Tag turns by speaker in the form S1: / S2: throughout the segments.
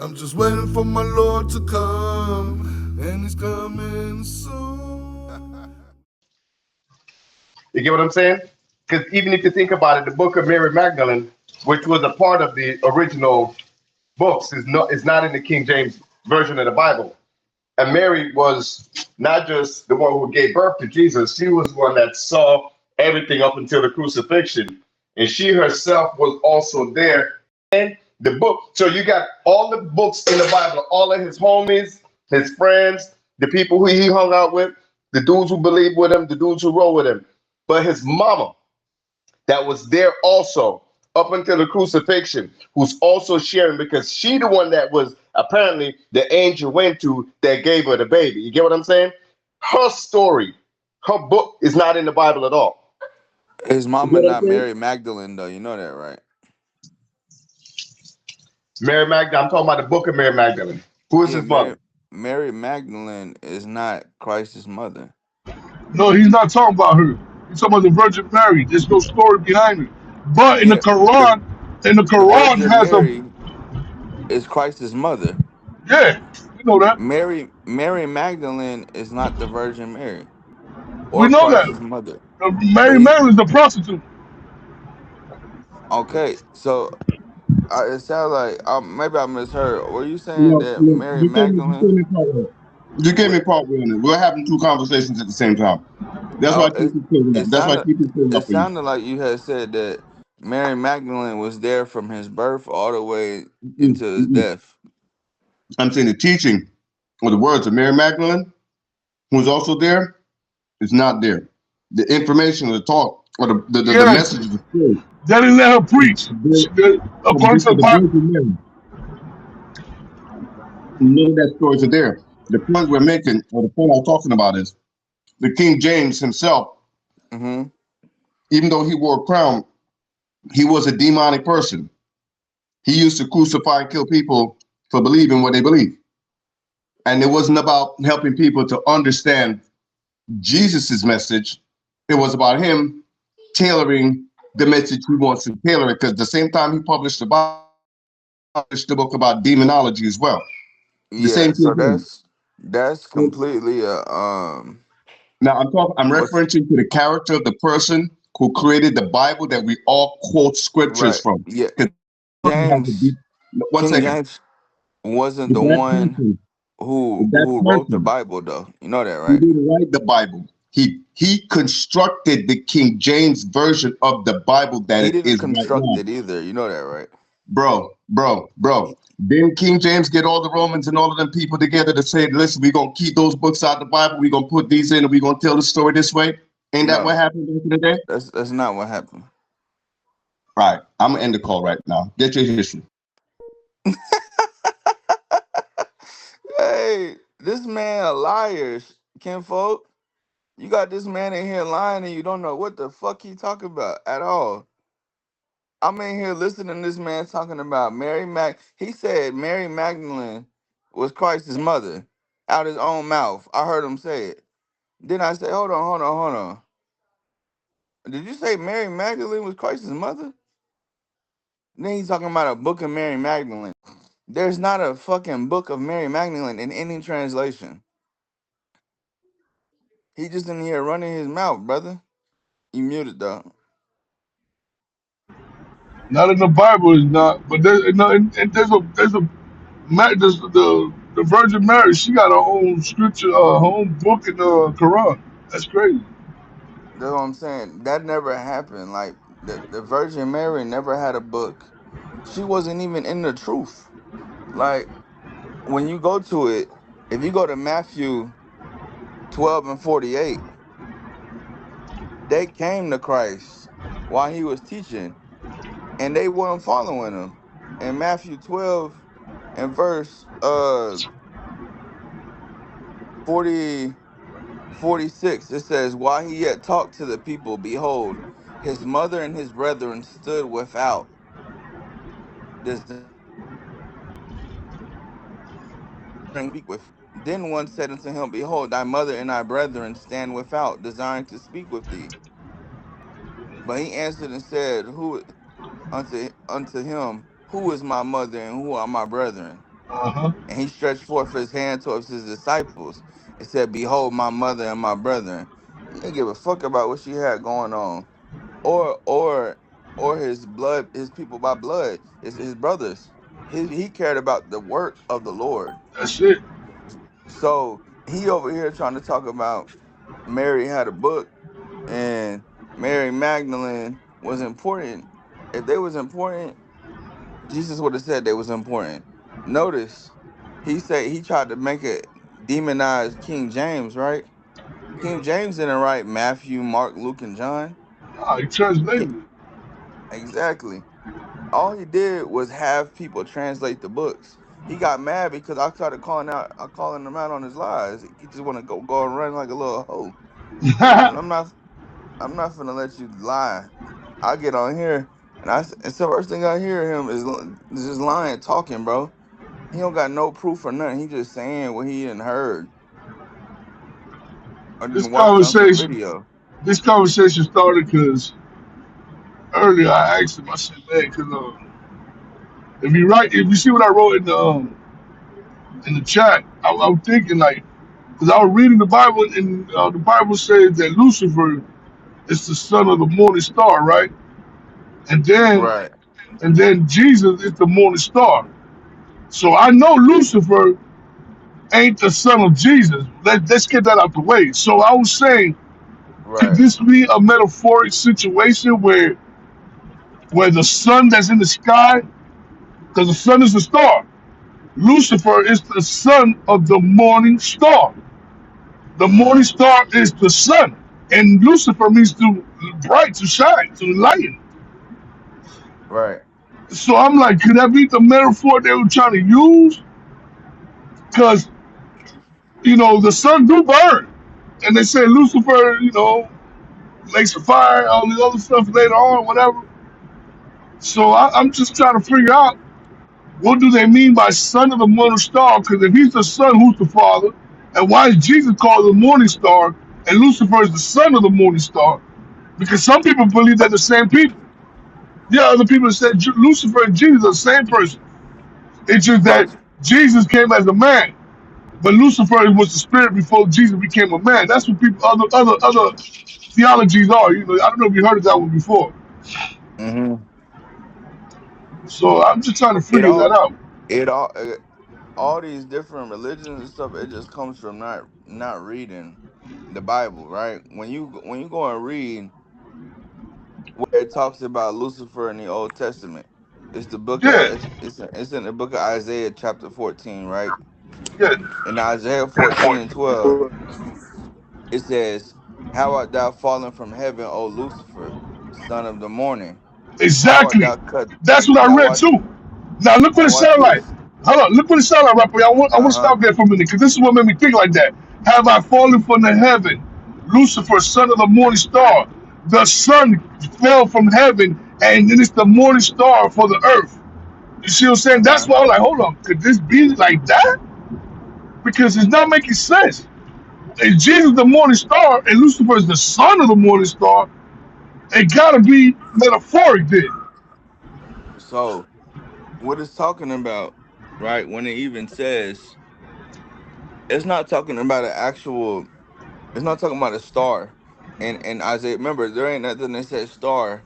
S1: I'm just waiting for my Lord to come, and he's coming soon.
S2: You get what I'm saying? Because even if you think about it, the book of Mary Magdalene, which was a part of the original books, is not in the King James version of the Bible. And Mary was not just the one who gave birth to Jesus, she was one that saw everything up until the crucifixion. And she herself was also there in the book. So you got all the books in the Bible, all of his homies, his friends, the people who he hung out with, the dudes who believed with him, the dudes who rode with him. But his mama, that was there also up until the crucifixion, who's also sharing because she the one that was apparently the angel went to that gave her the baby. You get what I'm saying? Her story, her book is not in the Bible at all.
S3: His
S2: You get
S3: mama
S2: what I'm
S3: not
S2: saying?
S3: Mary Magdalene though. You know that, right?
S2: Mary Magdalene, I'm talking about the book of Mary Magdalene. Who is
S3: Yeah,
S2: his mother?
S3: Mary Magdalene is not Christ's mother.
S4: No, he's not talking about her. He's talking about the Virgin Mary. There's no story behind it. But
S3: Yeah, the
S4: In the
S3: the
S4: Quran
S3: Virgin
S4: has a
S3: Mary is Christ's mother.
S4: yeah, you know that.
S3: Mary Magdalene is not the Virgin Mary
S4: We
S3: or
S4: know that.
S3: Christ's mother. But
S4: Mary
S3: he
S4: Mary is the prostitute.
S3: okay. So it sounds like maybe I misheard. Were you saying
S2: No,
S3: that
S2: no,
S3: Mary
S2: you gave
S3: Magdalene?
S2: me part one. You gave
S3: wa-
S2: me part one. We're having two conversations at the same time. That's why
S3: Oh,
S2: I keep it
S3: it
S2: That's why I
S3: sounded
S2: keep it
S3: it
S2: up on
S3: sounded like you had said that Mary Magdalene was there from his birth all the way
S2: you.
S3: into his death.
S2: I'm saying the teaching or the words of Mary Magdalene, who's also there, is not there. The information or the talk or the
S4: Yeah,
S2: message of the story
S4: they didn't let her
S2: is
S4: preach.
S2: there from
S4: According to the
S2: the
S4: Bible,
S2: Virgin Mary. None of that stories are there. The point we're making, or the point I'm talking about, is the King James himself,
S3: Mm-hmm.
S2: even though he wore a crown, he was a demonic person. He used to crucify and kill people for believing what they believe. And it wasn't about helping people to understand Jesus's message. It was about him tailoring the message he wants to tailor it. Because the same time he published the Bible, he published the book about demonology as well. The
S3: Yeah,
S2: same
S3: so
S2: thing.
S3: that's completely a
S2: Now I'm
S3: what's
S2: referencing to the character of the person who created the Bible that we all quote scriptures
S3: right.
S2: from.
S3: Yeah,
S2: 'Cause has to
S3: James
S2: be, one
S3: King
S2: second.
S3: James wasn't the
S2: That
S3: one
S2: person, that
S3: who wrote the
S2: person,
S3: Bible though. You know that,
S2: he
S3: right?
S2: didn't write the Bible. He constructed the King James version of the Bible that
S3: He
S2: it
S3: didn't
S2: is right
S3: construct
S2: now.
S3: it either. You know that, right?
S2: Bro. Didn't King James get all the Romans and all of them people together to say, listen, we're gonna keep those books out of the Bible, we're gonna put these in and we're gonna tell the story this way? Ain't that what
S3: No,
S2: happened back in the day?
S3: that's not what happened.
S2: All right, I'm gonna end the call right now. Get your history.
S3: Hey, this man a liar, kinfolk. You got this man in here lying and you don't know what the fuck he talking about at all. I'm in here listening to this man talking about Mary Mag. He said Mary Magdalene was Christ's mother out his own mouth. I heard him say it. Then I said, hold on. Did you say Mary Magdalene was Christ's mother? Then he's talking about a book of Mary Magdalene. There's not a fucking book of Mary Magdalene in any translation. He just in here running his mouth, brother. You muted though.
S4: not in the Bible is not. But and there's the Virgin Mary. She got her own scripture, her own book in the Quran. That's crazy.
S3: That's what I'm saying. That never happened. Like the Virgin Mary never had a book. She wasn't even in the truth. Like when you go to it, if you go to Matthew 12 and 48, they came to Christ while he was teaching, and they weren't following him. In Matthew 12 and verse 40 46, it says, while he yet talked to the people, behold, his mother and his brethren stood without, desiring to speak with. Then one said unto him, behold, thy mother and thy brethren stand without, desiring to speak with thee. But he answered and said, who unto him, who is my mother and who are my brethren?
S4: Uh-huh.
S3: And he stretched forth his hand towards his disciples and said, "Behold, my mother and my brethren." He didn't give a fuck about what she had going on, or or or his blood, his people by blood, his brothers. He cared about the work of the Lord.
S4: That's it.
S3: So he over here trying to talk about Mary had a book and Mary Magdalene was important. If they was important, Jesus would have said they was important. Notice he said he tried to make it demonize King James, right? King James didn't write Matthew, Mark, Luke, and John.
S4: He translated
S3: Ki-
S4: it.
S3: Exactly. All he did was have people translate the books. He got mad because I started calling him out on his lies. He just want to go and run like a little hoe. I'm not finna let you lie. I get on here and so first thing I hear him is just lying, talking, bro. He don't got no proof or nothing. He just saying what he didn't heard or
S4: this
S3: didn't watch on some
S4: conversation,
S3: video.
S4: this conversation started because earlier I asked him. I said, "Man, because if you see what I wrote in the chat, I'm thinking like, because I was reading the Bible and the Bible says that Lucifer is the son of the morning star, right? And then
S3: Right,
S4: and then Jesus is the morning star. So I know Lucifer ain't the son of Jesus. Let's get that out the way. So I was saying, could
S3: right,
S4: this be a metaphoric situation where the sun that's in the sky, because the sun is the star, Lucifer is the son of the morning star. The morning
S3: mm-hmm,
S4: star is the sun, and Lucifer means to bright, to shine, to lighten.
S3: right.
S4: So I'm like, could that be the metaphor they were trying to use? Because the sun do burn, and they say Lucifer, lakes of fire, all this other stuff later on, whatever. So I'm just trying to figure out what do they mean by son of the morning star? Because if he's the son, who's the father? And why is Jesus called the morning star and Lucifer is the son of the morning star? Because some people believe they're the same people. Yeah, other people said Lucifer and Jesus are the same person. It's just
S3: So
S4: that Jesus came as a man, but Lucifer was the spirit before Jesus became a man. That's what people other theologies are. I don't know if you heard of that one before.
S3: hmm
S4: So I'm just trying to
S3: it
S4: figure that
S3: all
S4: out.
S3: it all these different religions and stuff. It just comes from not reading the Bible, right? When you go and read where it talks about Lucifer in the Old Testament. It's the book of
S4: Yeah,
S3: it's in the book of Isaiah chapter 14, right?
S4: yeah,
S3: In Isaiah 14 and 12, it says, "How art thou fallen from heaven, O Lucifer, son of the morning? How art
S4: exactly.
S3: thou cut?"
S4: That's what I
S3: Now
S4: read
S3: watch
S4: too. Now look what
S3: now
S4: it
S3: watch
S4: sound like.
S3: this.
S4: Hold on, look what it sound like, Rapper. I want to
S3: Uh-huh.
S4: stop there for a minute because this is what made me think like that. Have I fallen from the heaven, Lucifer, son of the morning star? The sun fell from heaven, and it is the morning star for the earth. You see what I'm saying? That's
S3: Uh-huh.
S4: why I'm like, hold on, could this be like that? Because it's not making sense. If Jesus the morning star and Lucifer is the son of the morning star, it gotta be metaphoric then.
S3: So what it's talking about, right? When it even says it's not talking about an actual it's not talking about a star. And Isaiah, remember, there ain't nothing that says star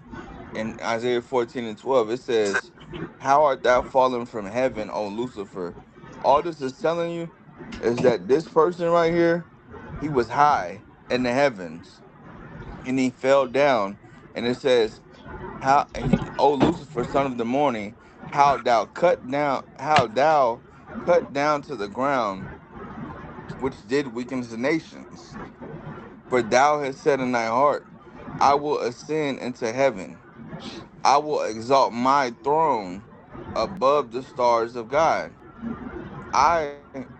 S3: in Isaiah 14 and 12. It says, "How art thou fallen from heaven, O Lucifer?" All this is telling you is that this person right here, he was high in the heavens and he fell down. And it says, O Lucifer, son of the morning, how thou cut down to the ground, which did weaken the nations. For thou hast said in thy heart, I will ascend into heaven. I will exalt my throne above the stars of God. I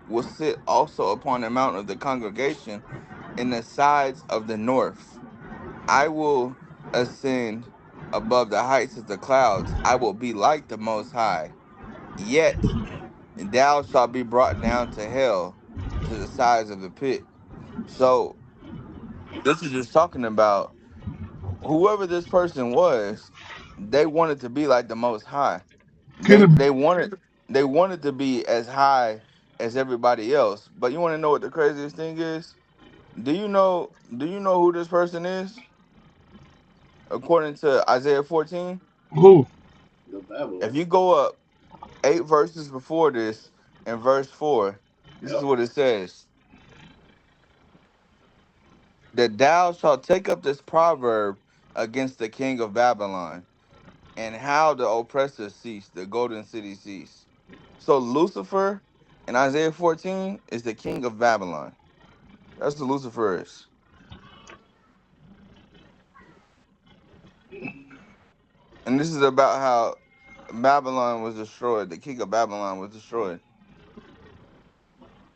S3: will sit also upon the mount of the congregation in the sides of the north. I will ascend above the heights of the clouds. I will be like the Most High. Yet thou shalt be brought down to hell, to the sides of the pit. So this is just talking about whoever this person was. They wanted to be like the Most High.
S4: Could
S3: They
S4: it
S3: they wanted. They wanted to be as high as everybody else. But you want to know what the craziest thing is? Do you know who this person is? According to Isaiah 14,
S4: Who?
S5: The
S3: if
S5: Babylon.
S3: you go up 8 verses before this, in verse 4, this is
S5: Yep.
S3: what it says: that thou shalt take up this proverb against the king of Babylon, and how the oppressor ceased, the golden city ceased. So Lucifer in Isaiah 14 is the king of Babylon. That's what Lucifer is. And this is about how Babylon was destroyed, the king of Babylon was destroyed.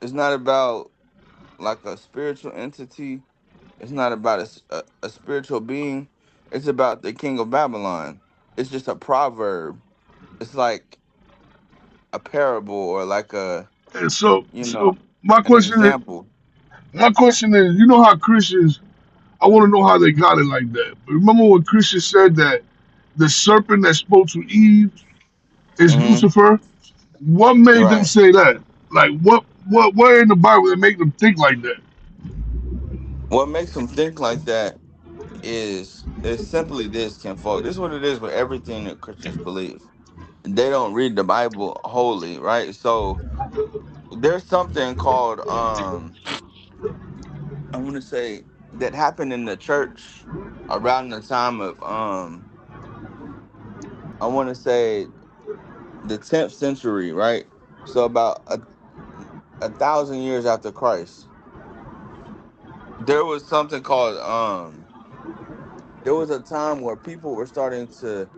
S3: It's not about like a spiritual entity. It's not about a spiritual being. It's about the king of Babylon. It's just a proverb. It's like a parable, or like a,
S4: And so,
S3: you
S4: so
S3: know,
S4: my
S3: an
S4: question is,
S3: example.
S4: you know how Christians? I want to know how they got it like that. But remember when Christians said that the serpent that spoke to Eve is
S3: Hmm.
S4: Lucifer? What made them
S3: Right.
S4: say that? Like, where in the Bible that make them think like that?
S3: What makes them think like that is simply this, kinfolk. This is what it is with everything that Christians believe. They don't read the Bible wholly, right? So there's something called I want to say, that happened in the church around the time of I want to say the 10th century, right? So about a thousand years after Christ, there was something called there was a time where people were starting to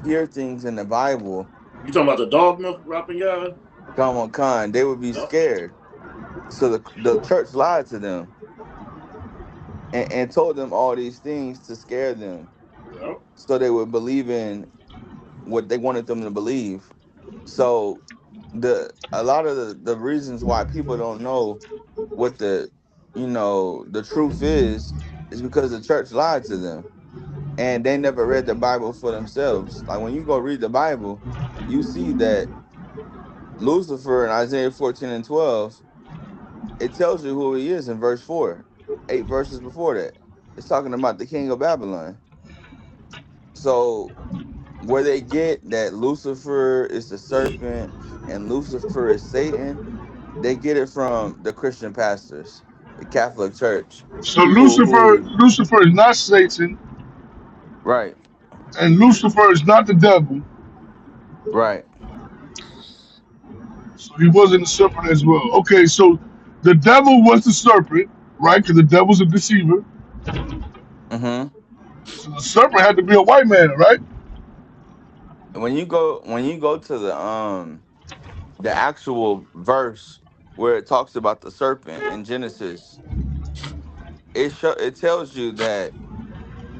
S3: hear things in the Bible
S5: You talking about the dogma, Rapaahyad?
S3: come on con. They would be
S5: Yep.
S3: scared. So the church lied to them, and told them all these things to scare them,
S5: Yep.
S3: so they would believe in what they wanted them to believe. So a lot of the reasons why people don't know what the truth is because the church lied to them, and they never read the Bible for themselves. Like when you go read the Bible, you see that Lucifer in Isaiah 14 and 12, it tells you who he is in verse 4, 8 verses before that. It's talking about the king of Babylon. So where they get that Lucifer is the serpent and Lucifer is Satan, they get it from the Christian pastors, the Catholic Church,
S4: So
S3: people who,
S4: Lucifer is not Satan,
S3: right,
S4: and Lucifer is not the devil.
S3: right,
S4: So he wasn't a serpent as well. Okay, so the devil was the serpent, right? Because the devil's a deceiver.
S3: mm-hmm.
S4: So the serpent had to be a white man, right?
S3: When you go to the actual verse where it talks about the serpent in Genesis, it tells you that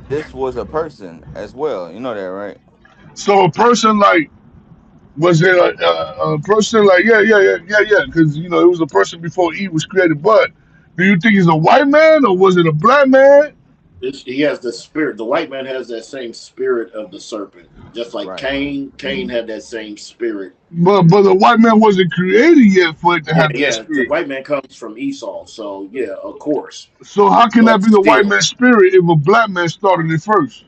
S3: this was a person as well. You know that, right?
S4: So a person like, was it a person like, yeah, because it was a person before Eve was created. But do you think he's a white man or was it a black man?
S5: He has the spirit. The white man has that same spirit of the serpent, just like
S3: Right.
S5: Cain. Cain had that same spirit.
S4: But the white man wasn't created yet for it to
S5: Yeah,
S4: have that
S5: yeah. The
S4: spirit.
S5: white man comes from Esau, so yeah, of course.
S4: So how can that
S5: But
S4: be the white
S5: still,
S4: man's spirit if a black man started it first?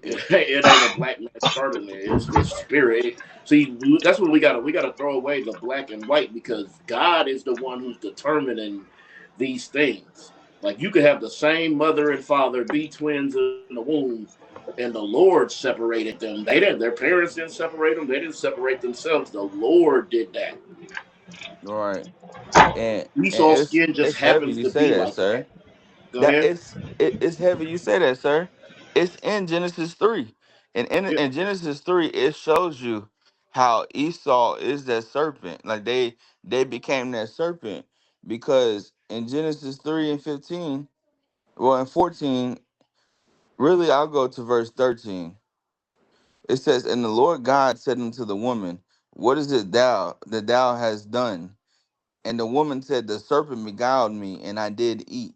S5: it ain't a black man starting there. It's the spirit. See, that's what we gotta throw away the black and white because God is the one who's determining these things. Like you could have the same mother and father be twins in the womb, and the Lord separated them. They didn't. Their parents didn't separate them. They didn't separate themselves. The Lord did that.
S3: Right. And
S5: Esau's
S3: it's
S5: skin just
S3: it's heavy
S5: happens
S3: you
S5: to
S3: say
S5: be
S3: that,
S5: like
S3: sir.
S5: that. Go
S3: That
S5: ahead.
S3: it's heavy you say that, sir. It's in Genesis 3. And
S5: Yeah.
S3: in Genesis 3, it shows you how Esau is that serpent. Like they became that serpent because in Genesis 3 and 15, well, in 14, really I'll go to verse 13. It says, "And the Lord God said unto the woman, what is it that thou hast done? And the woman said, the serpent beguiled me, and I did eat.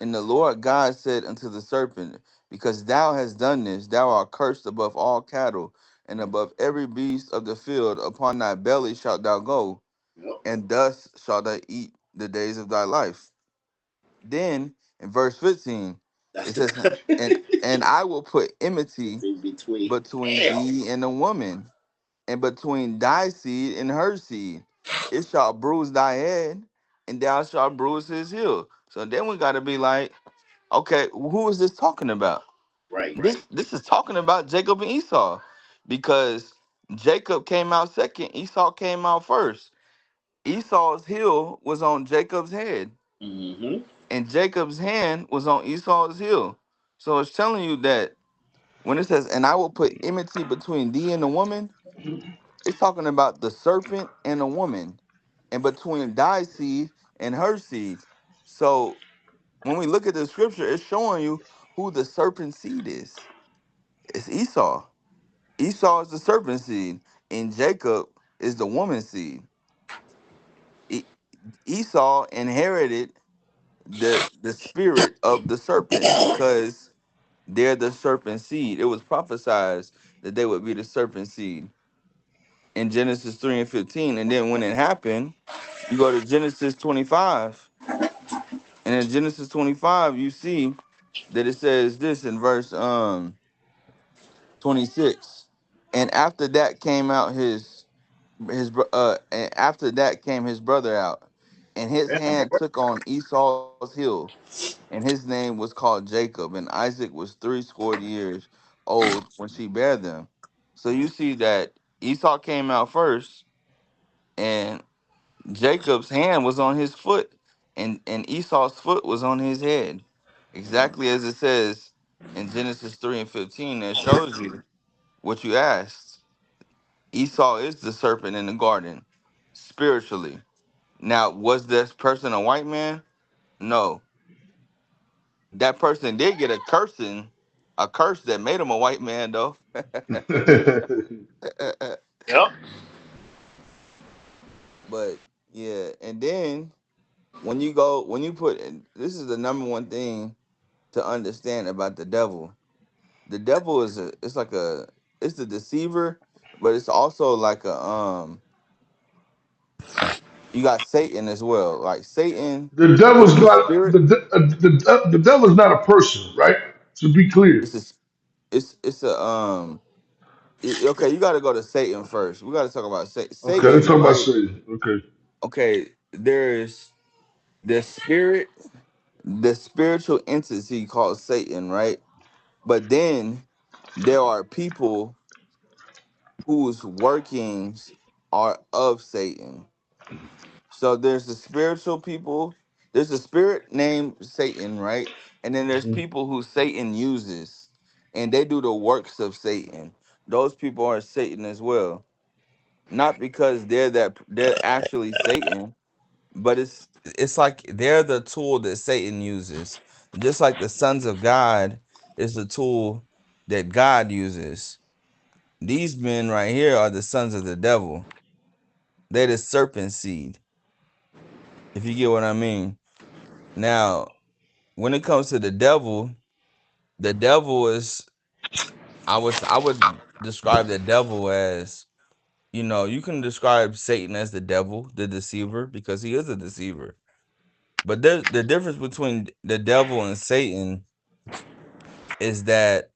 S3: And the Lord God said unto the serpent, because thou hast done this, thou art cursed above all cattle, and above every beast of the field. Upon thy belly shalt thou go,
S5: Yep.
S3: and thus shalt thou eat the days of thy life. Then in verse 15,
S5: That's
S3: it
S5: the
S3: says, and I will put enmity
S5: thing between.
S3: between
S5: Damn.
S3: thee and the woman, and between thy seed and her seed. It shall bruise thy head, and thou shalt bruise his heel. So then we got to be like, okay, who is this talking about?
S5: Right.
S3: This is talking about Jacob and Esau, because Jacob came out second, Esau came out first. Esau's heel was on Jacob's head,
S5: Mm-hmm.
S3: and Jacob's hand was on Esau's heel. So it's telling you that when it says, "And I will put enmity between thee and the woman," it's talking about the serpent and the woman, and between thy seed and her seed. So when we look at the scripture, it's showing you who the serpent seed is. It's Esau. Esau is the serpent seed, and Jacob is the woman seed. E- Esau inherited the spirit of the serpent because they're the serpent seed. It was prophesied that they would be the serpent seed in Genesis 3 and 15. And then when it happened, you go to Genesis 25, and in Genesis 25, you see that it says this in verse 26. And after that came out and after that came his brother out, and his hand took on Esau's heel, and his name was called Jacob, and Isaac was 60 years old when she bare them. So you see that Esau came out first, and Jacob's hand was on his foot, and Esau's foot was on his head, exactly as it says in Genesis 3 and 15. That shows you what you asked. Esau is the serpent in the garden, spiritually. Now, was this person a white man? No. That person did get a curse that made him a white man, though.
S5: Yep.
S3: But yeah, and then when you put this is the number one thing to understand about the devil. The devil it's the deceiver, but it's also like a you got Satan as well. Like Satan
S4: The
S3: is
S4: devil's
S3: the
S4: not
S3: spirit.
S4: the devil's not a person, right? To be clear.
S3: It's a it's a okay, you got to go to Satan first. We got to talk about
S4: Okay, let's
S3: Satan,
S4: talk about
S3: right?
S4: Satan. Okay.
S3: Okay, there's the spirit, the spiritual entity called Satan, right? But then there are people whose workings are of Satan. So there's the spiritual people, there's a spirit named Satan, right? And then there's people who Satan uses, and they do the works of Satan. Those people are Satan as well. Not because they're actually Satan, but it's like they're the tool that Satan uses. Just like the sons of God is the tool that God uses. These men right here are the sons of the devil. They're the serpent seed, if you get what I mean. Now, when it comes to the devil is I would describe the devil as, you can describe Satan as the devil, the deceiver, because he is a deceiver. But the difference between the devil and Satan is that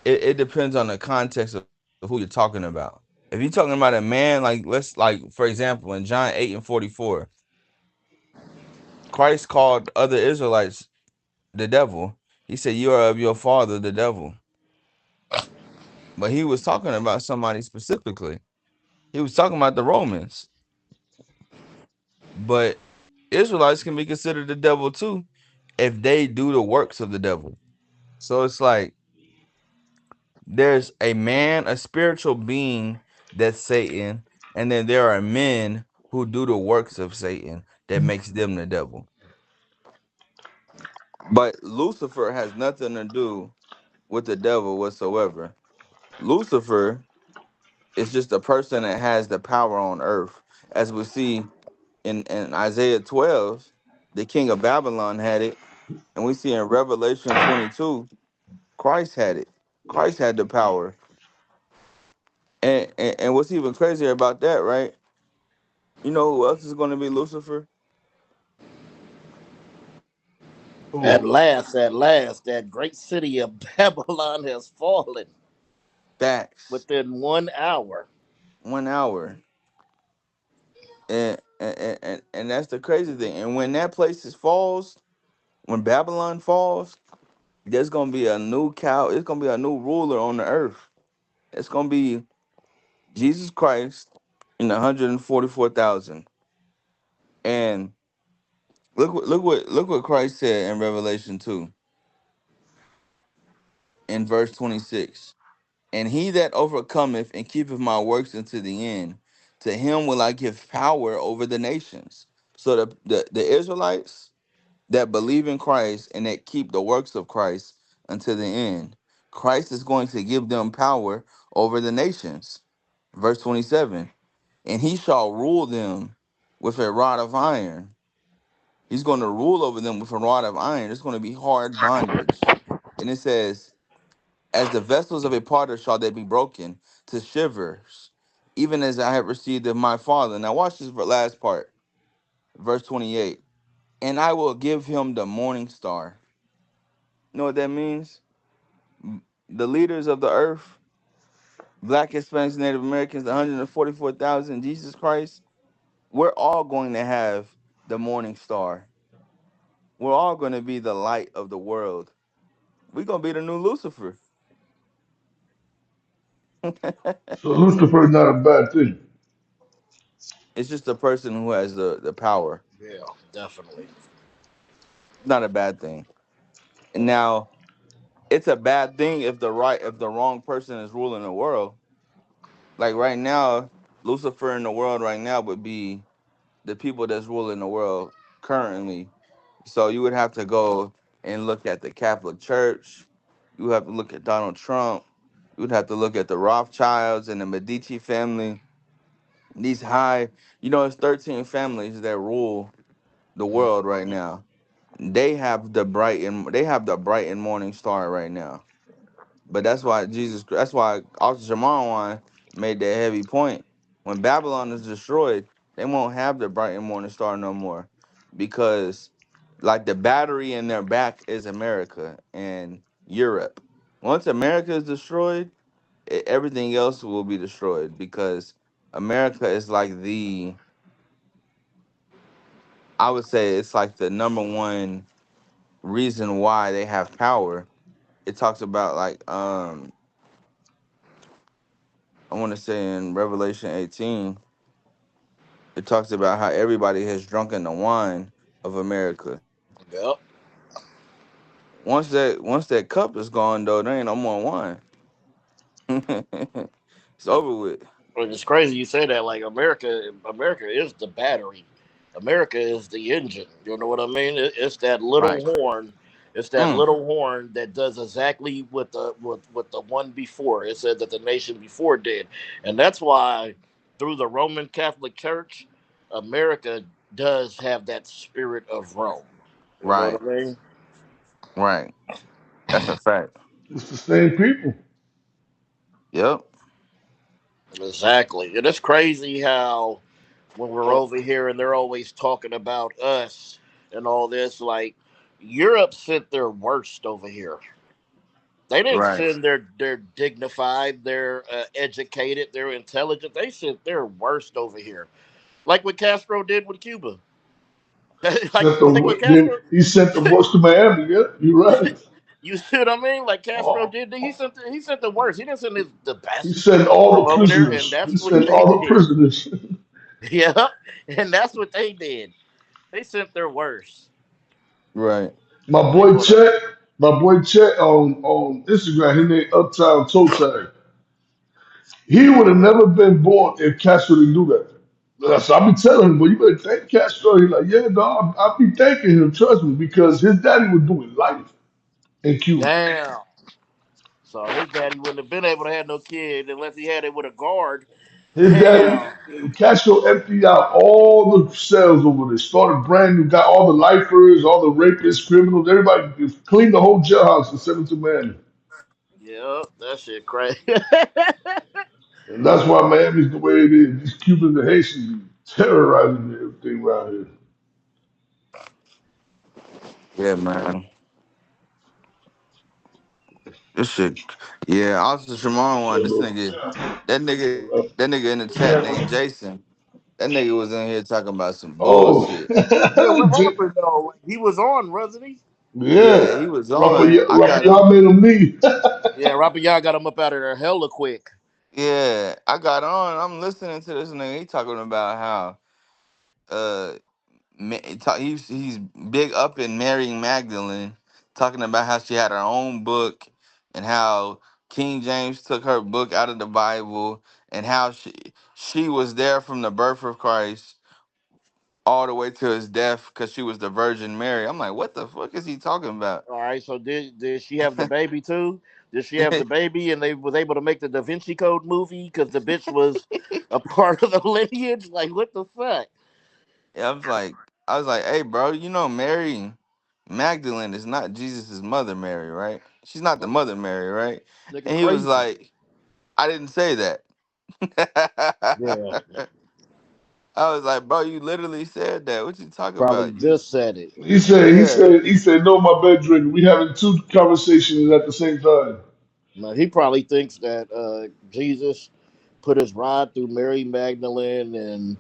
S3: it depends on the context of who you're talking about. If you're talking about a man, like for example in John 8 and 44, Christ called other Israelites the devil. He said, "You are of your father, the devil." But he was talking about somebody specifically. He was talking about the Romans. But Israelites can be considered the devil too if they do the works of the devil. So it's like there's a man, a spiritual being that's Satan, and then there are men who do the works of Satan that makes them the devil. But Lucifer has nothing to do with the devil whatsoever. Lucifer is just a person that has the power on earth. As we see in Isaiah 12, the king of Babylon had it, and we see in Revelation 22, Christ had it. Christ had the power. And what's even crazier about that, right? You know who else is going to be Lucifer?
S4: Oh,
S5: At last, that great city of Babylon has fallen
S3: Facts.
S5: within 1 hour.
S3: 1 hour. And that's the crazy thing. And when that place falls, when Babylon falls, there's gonna be a new cow. It's gonna be a new ruler on the earth. It's gonna be Jesus Christ and 144,000. And look what Christ said in Revelation 2 in verse 26. And he that overcometh and keepeth my works unto the end, to him will I give power over the nations. So the Israelites that believe in Christ and that keep the works of Christ until the end, Christ is going to give them power over the nations. Verse 27. And he shall rule them with a rod of iron. He's going to rule over them with a rod of iron. It's going to be hard bondage. And it says, as the vessels of a potter shall they be broken to shivers, even as I have received of my Father. Now watch this last part, verse 28. And I will give him the morning star. You know what that means? The leaders of the earth, Black, Hispanics, Native Americans, 144,000, Jesus Christ, we're all going to have the morning star. We're all going to be the light of the world. We're going to be the new Lucifer.
S4: so Lucifer is not a bad thing.
S3: It's just a person who has the power.
S5: Yeah, definitely.
S3: Not a bad thing. And now, it's a bad thing if the wrong person is ruling the world. Like right now, Lucifer in the world right now would be the people that's ruling the world currently. So you would have to go and look at the Catholic Church. You would have to look at Donald Trump. You would have to look at the Rothschilds and the Medici family. These high, it's 13 families that rule the world right now. They have the bright and morning star right now. But that's why also Shamarwan made that heavy point. When Babylon is destroyed, they won't have the bright and morning star no more. Because like the battery in their back is America and Europe. Once America is destroyed, everything else will be destroyed because America is like I would say it's like the number one reason why they have power. It talks about like I want to say in Revelation 18, it talks about how everybody has drunken the wine of America.
S5: Yep.
S3: Once that cup is gone though, there ain't no more wine. It's over with.
S5: And it's crazy you say that. Like America is the battery. America is the engine. You know what I mean? It's that little
S3: Right.
S5: horn. It's that
S3: Mm,
S5: little horn that does exactly what the one before. It said that the nation before did, and that's why through the Roman Catholic Church, America does have that spirit of Rome. You know
S3: right.
S5: what I mean?
S3: Right. That's a fact.
S4: It's the same people.
S3: Yep.
S5: Exactly. And it's crazy how when we're over here and they're always talking about us and all this, like Europe sent their worst over here. They didn't
S3: Right.
S5: send their dignified, their educated, their intelligent. They sent their worst over here, like what Castro did with Cuba. like what
S4: Then
S5: Castro.
S4: he sent the worst to Miami. Yeah, you're right.
S5: You see what I mean? Like Castro
S4: Oh,
S5: did. He sent the worst. He didn't send the
S4: he
S5: best
S4: sent all
S5: from
S4: the
S5: over there, and
S4: prisoners.
S5: that's
S4: He
S5: what
S4: sent
S5: they
S4: all the
S5: did.
S4: prisoners.
S5: Yeah, and that's what they did. They sent their worst.
S3: Right.
S4: My
S5: They
S4: boy
S5: put up.
S4: Chet, my boy Chet on Instagram, he named Uptown Toe Tag. He would have never been born if Castro didn't do that. So I be telling him, well, you better thank Castro. He's like, yeah, dog, I'll be thanking him, trust me, because his daddy was doing life in Cuba.
S5: Damn. So his daddy wouldn't have been able to have no kid unless he had it with a guard.
S4: His daddy,
S5: Damn.
S4: Castro emptied out all the cells over there, started brand new, got all the lifers, all the rapists, criminals, everybody, cleaned the whole jailhouse and sent them to Miami.
S5: Yeah, that shit crazy.
S4: And that's why Miami's the way it is. These Cubans and Haitians terrorizing everything around here.
S3: Yeah, man. This shit. Yeah, also Shamarwan, this nigga, that nigga in the chat named Jason. That nigga was in here talking about some
S4: Oh,
S3: bullshit.
S5: Yeah, what happened though? Like, he was on, wasn't he?
S3: Yeah,
S4: yeah.
S3: he was on.
S4: Raphael,
S3: I got
S4: Raphael made him leave.
S5: Yeah, Rapaahyad got him up out of there hella quick.
S3: yeah, I got on. I'm listening to this nigga. He talking about how he's big up in marrying Magdalene, talking about how she had her own book and how King James took her book out of the Bible and how she was there from the birth of Christ all the way to his death because she was the Virgin Mary. I'm like, what the fuck is he talking about?
S5: All right, so did she have the baby too? Did she have the baby and they was able to make the Da Vinci Code movie because the bitch was a part of the lineage? Like, what the fuck?
S3: Yeah, I was like, hey, bro, you know Mary Magdalene is not Jesus's mother, Mary, right? She's not the mother, Mary, right?
S5: Nigga
S3: And he was
S5: crazy.
S3: like, I didn't say that.
S5: Yeah,
S3: I was like, bro, you literally said that. What you talking
S5: probably
S3: about?
S5: just said it.
S3: Yeah,
S4: He said, no, my bedroom. We having two conversations at the same time.
S5: Now, he probably thinks that Jesus put his rod through Mary Magdalene and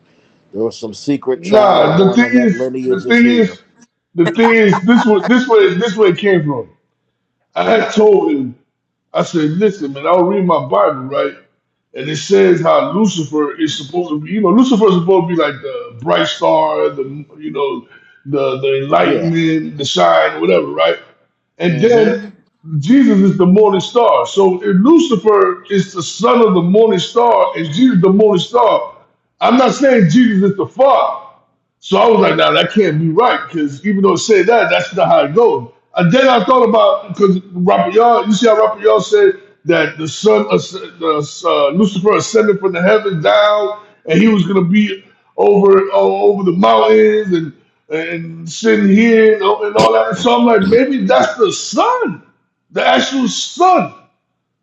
S5: there was some secret child
S4: Nah,
S5: born of that lineage is here.
S4: the thing is, this way it came from. I had told him, I said, listen, man, I'll read my Bible, right? And it says how Lucifer is supposed to be, Lucifer is supposed to be like the bright star, the
S5: Yeah.
S4: enlightenment, the shine, whatever, right? And
S5: Mm-hmm.
S4: then Jesus is the morning star. So if Lucifer is the son of the morning star and Jesus the morning star, I'm not saying Jesus is the father. So I was like, nah, that can't be right, because even though it said that, that's not how it goes. And then I thought about, because Rapaahyad, you see how Rapaahyad said that the son of Lucifer ascended from the heavens down, and he was going to be over the mountains and sitting here and all that. So I'm like, maybe that's the sun, the actual sun,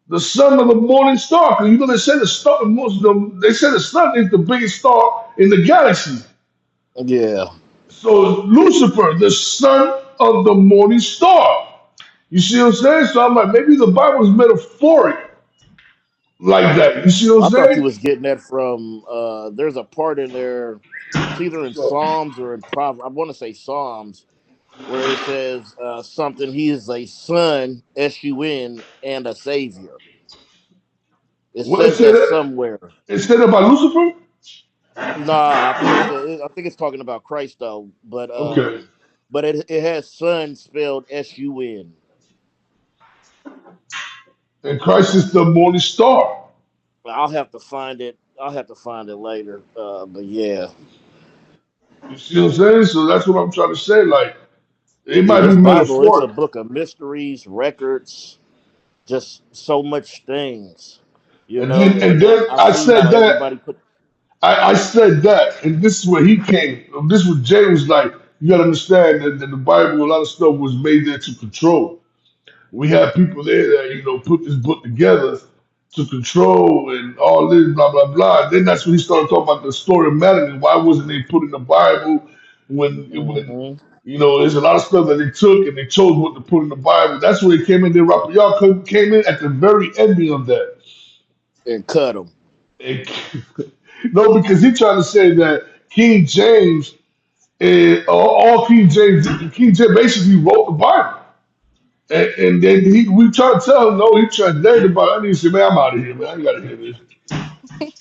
S4: the son of the morning star. Because you know they say they say the sun is the biggest star in the galaxy.
S5: Yeah.
S4: So Lucifer, the son of the morning star. You see what I'm saying? So I'm like, maybe the Bible is metaphoric like that. You see what I'm
S5: I thought you
S4: saying?
S5: was getting that from there's a part in there, it's either in
S4: So
S5: Psalms or in Proverbs. I want to say Psalms, where it says something he is a son, S-U-N, and a savior. It
S4: what it
S5: says
S4: said
S5: that somewhere.
S4: it said about Lucifer?
S5: Nah, I think it's talking about Christ though,
S4: Okay.
S5: but it has son spelled S-U-N.
S4: And Christ is the morning star.
S5: I'll have to find it. I'll have to find it later. But yeah,
S4: You see what I'm saying? So that's what I'm trying to say. Like, it
S5: yeah,
S4: might be
S5: this Bible, it's a
S4: metaphoric.
S5: book of mysteries, records, just so much things,
S4: And then and
S5: And
S4: then
S5: I
S4: I
S5: see
S4: said
S5: how
S4: that
S5: everybody put.
S4: I said that, and this is where he came. This is what Jay was like. You gotta understand that the Bible, a lot of stuff was made there to control. We have people there that put this book together to control and all this blah blah blah. Then that's when he started talking about the story of Madeline. Why wasn't they put in the Bible when
S5: Hmm.
S4: there's a lot of stuff that they took and they chose what to put in the Bible. That's where they came in. Then Raphael came in at the very ending of that.
S5: And cut them.
S4: And, no, because he tried to say that King James, all King James basically wrote the Bible. And then we tried to tell him, no, he translated the Bible. I need to say, man, I'm out of here, man. I gotta hear this.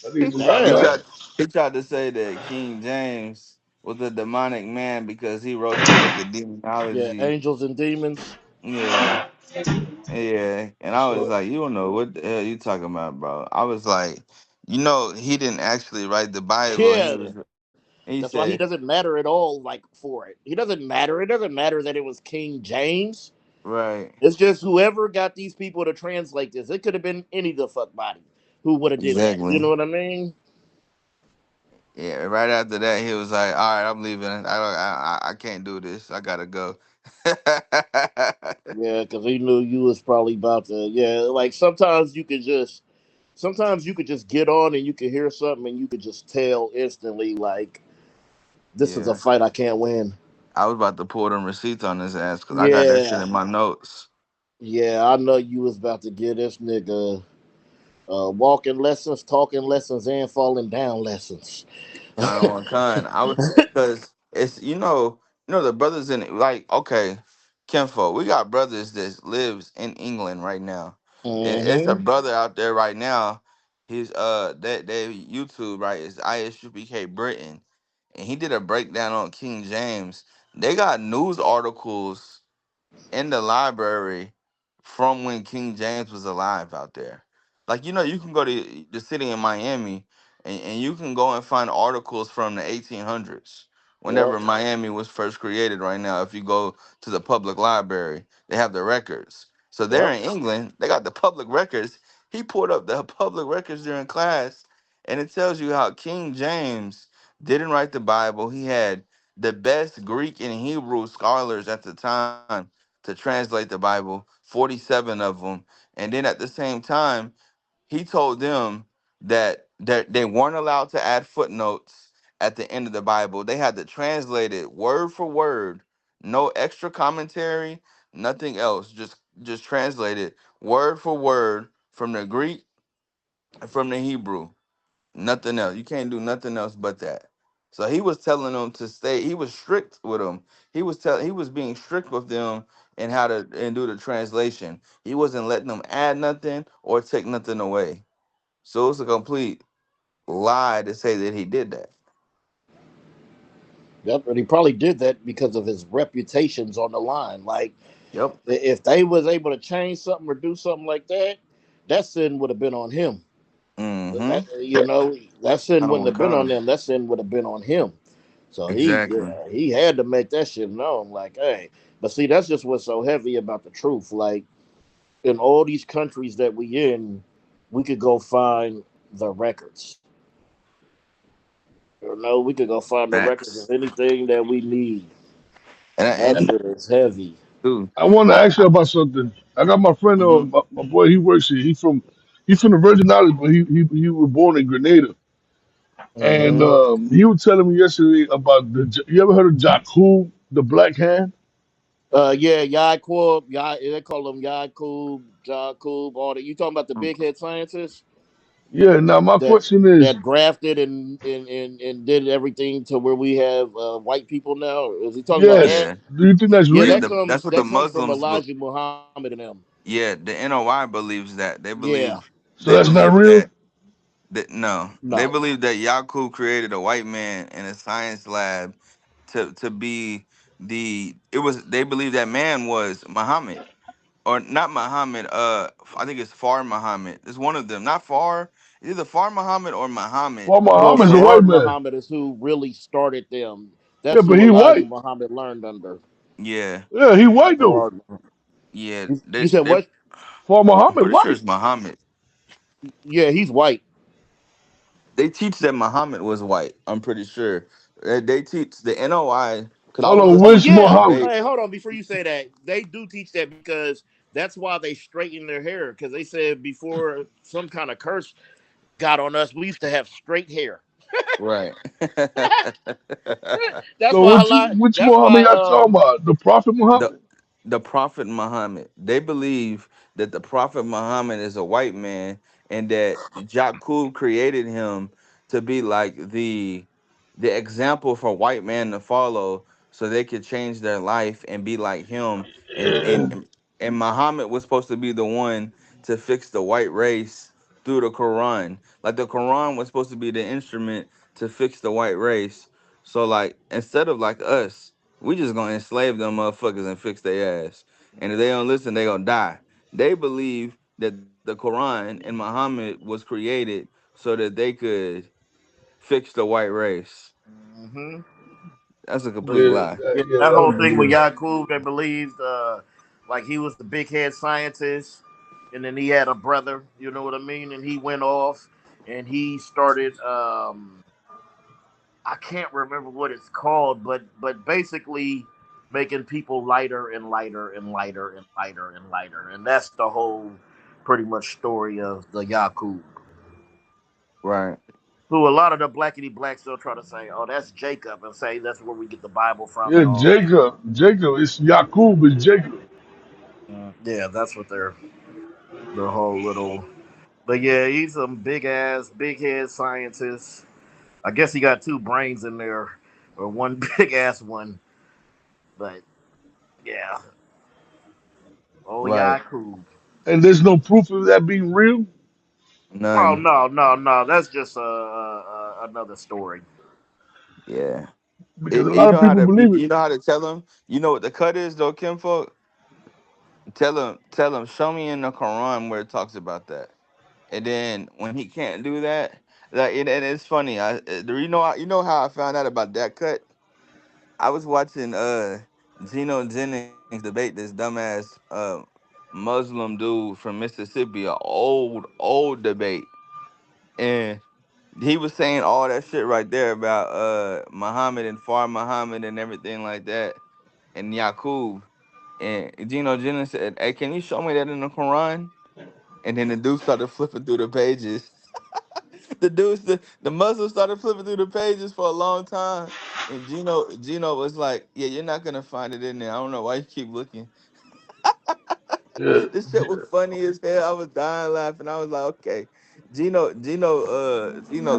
S4: I need to knock
S3: he
S4: it
S5: Damn.
S3: tried
S4: out.
S3: he tried to say that King James was a demonic man because he wrote the book of
S5: Yeah,
S3: demonology.
S5: angels and demons.
S3: Yeah, yeah, and I was
S4: So,
S3: like, you don't know what the hell you talking about, bro. I was like, he didn't actually write the Bible, and
S5: Yeah,
S3: he
S5: that's why he
S3: said,
S5: doesn't matter at all. Like for it, he doesn't matter. It doesn't matter that it was King James.
S3: right,
S5: It's just whoever got these people to translate this. It could have been any the fuck body who would have did that. You
S3: exactly.
S5: know what I mean?
S3: Yeah, right after that, he was like, "All right, I'm leaving. I can't do this. I gotta go."
S5: Yeah, because he knew you was probably about to. Yeah, like sometimes you could just get on and you could hear something and you could just tell instantly like this is a
S3: Yeah,
S5: fight I can't win.
S3: I was about to pull them receipts on his ass because I got that shit
S5: Yeah,
S3: in my notes.
S5: yeah, I know you was about to give this nigga walking lessons, talking lessons, and falling down lessons.
S3: Con. I was because it's the brothers in like okay, Kenfo. We got brothers that lives in England right now. It's a
S5: Hmm.
S3: brother out there right now. He's that YouTube right is ISUPK Britain, and he did a breakdown on King James. They got news articles in the library from when King James was alive out there. Like, you can go to the city in Miami and you can go and find articles from the 1800s,
S5: Yep.
S3: whenever Miami was first created right now. If you go to the public library, they have the records. So they're
S5: Yep.
S3: in England, they got the public records. He pulled up the public records during class, and it tells you how King James didn't write the Bible. He had the best Greek and Hebrew scholars at the time to translate the Bible, 47 of them. And then at the same time, he told them that they weren't allowed to add footnotes at the end of the Bible. They had to translate it word for word, no extra commentary, nothing else. Just translate it word for word from the Greek and from the Hebrew. Nothing else. You can't do nothing else but that. So he was telling them to stay. He was strict with them. He was being strict with them and how to and do the translation. He wasn't letting them add nothing or take nothing away. So it's a complete lie to say that he did that.
S5: Yep. And he probably did that because of his reputations on the line. Like
S3: Yep.
S5: if they was able to change something or do something like that, that sin would have been on him.
S3: Mm-hmm.
S5: That, that sin
S3: I
S5: wouldn't
S3: don't
S5: have been on
S3: come.
S5: them. That sin would have been on him. So
S3: Exactly.
S5: he had to make that shit known. Like, hey, but see, that's just what's so heavy about the truth. Like in all these countries that we in, we could go find the records. We could go find the records of
S3: Facts.
S5: anything that we need.
S3: And
S5: And that
S3: and
S5: shit is heavy.
S3: too.
S4: I want to
S3: I,
S4: ask you about something. I got my friend,
S3: mm-hmm.
S4: my boy. He works here. He's from the Virgin Islands, but he was born in Grenada. And
S5: Hmm.
S4: he was telling me yesterday about You ever heard of Jakub, the Black Hand?
S5: Yeah, Yakub, they call him Jakub, all that. You talking about the big head scientist
S4: Yeah. Now my
S5: that
S4: question is,
S5: that grafted and did everything to where we have white people now? Is he talking about
S4: yes.
S5: that?
S3: Yeah.
S4: Do you think that's
S5: Yeah,
S3: Yeah.
S4: real?
S3: That's what the
S5: that comes from
S3: Muslims
S5: Elijah Muhammad and them.
S3: yeah, the NOI believes that.
S5: Yeah,
S4: So
S3: They
S4: that's not
S3: believe
S4: real.
S3: that no. They
S5: no.
S3: believe that Yakub created a white man in a science lab to be it was they believe that man was Muhammad. Or not Muhammad, I think it's Far Muhammad. It's one of them. Not Far. It's either Far Muhammad or Muhammad.
S4: Well,
S5: No,
S4: Muhammad's a
S3: And
S4: white
S5: Fard
S4: man.
S5: Muhammad is who really started them.
S4: Yeah,
S5: That's
S4: but
S5: who
S4: he
S5: Elijah
S4: white.
S5: Muhammad learned under.
S3: yeah,
S4: Yeah, he white though.
S5: Fard.
S3: yeah.
S5: You said what?
S4: For
S3: I'm
S4: Muhammad,
S3: pretty sure
S4: white.
S3: it's Muhammad.
S5: Yeah, he's white.
S3: They teach that Muhammad was white. I'm pretty sure. They teach the NOI because I
S4: Hold
S3: was
S4: on,
S5: Oh
S3: listening
S4: which
S3: to the
S5: yeah.
S4: Muhammad?
S3: debate.
S5: Hey, hold on. Before you say that, they do teach that because that's why they straighten their hair. Because they said before some kind of curse got on us, we used to have straight hair.
S3: Right.
S5: That's
S4: So
S5: why a
S4: which
S5: lot.
S4: which
S5: That's
S4: Muhammad
S5: why.
S4: y'all talking about? The Prophet
S3: the
S4: Muhammad?
S3: the Prophet Muhammad. They believe that the Prophet Muhammad is a white man and that Jakub created him to be like the example for white man to follow so they could change their life and be like him and Muhammad was supposed to be the one to fix the white race through the Quran. Like the Quran was supposed to be the instrument to fix the white race. So like instead of like us, we just gonna enslave them motherfuckers and fix their ass. And if they don't listen, they gonna die. They believe that the Quran and Muhammad was created so that they could fix the white race.
S5: Hmm.
S3: That's a complete
S4: Yeah,
S3: lie.
S5: Yeah,
S4: yeah,
S5: that
S4: that
S5: whole
S4: was
S5: thing with
S4: weird.
S5: Yakub, they believed like he was the big head scientist, and then he had a brother. You know what I mean? And he went off and he started. I can't remember what it's called, but basically making people lighter and lighter and lighter and lighter and lighter, and that's the whole pretty much story of the Yakub.
S3: Right.
S5: Who a lot of the blackity blacks still try to say, oh, that's Jacob, and say that's where we get the Bible from
S4: Yeah,
S5: and all that.
S4: Jacob. It's Yakub. It's Jacob.
S5: Yeah, that's what they're the whole little. But yeah, he's a big ass, big head scientist. I guess he got two brains in there, or one big ass one. But yeah, oh
S3: Right.
S5: Yakub.
S4: And there's no proof of that being real
S5: Oh
S3: None.
S5: no, no, no. That's just another story.
S3: Yeah.
S4: because a
S3: You
S4: lot of
S3: know how
S4: people
S3: to
S4: believe it.
S3: you know how to tell them. You know what the cut is though, Kinfolk. Tell him. Show me in the Quran where it talks about that. And then when he can't do that, like and it's funny. You know how I found out about that cut. I was watching Geno Jennings debate this dumbass Muslim dude from Mississippi, a old debate, and he was saying all that shit right there about Muhammad and Far Muhammad and everything like that, and Yaqub. And Geno Jennings said, "Hey, can you show me that in the Quran?" And then the dude started flipping through the pages. The Muslim started flipping through the pages for a long time. And Gino was like, "Yeah, you're not gonna find it in there. I don't know why you keep looking."
S4: Yeah,
S3: This shit was funny as hell. I was dying laughing. I was like, "Okay." Gino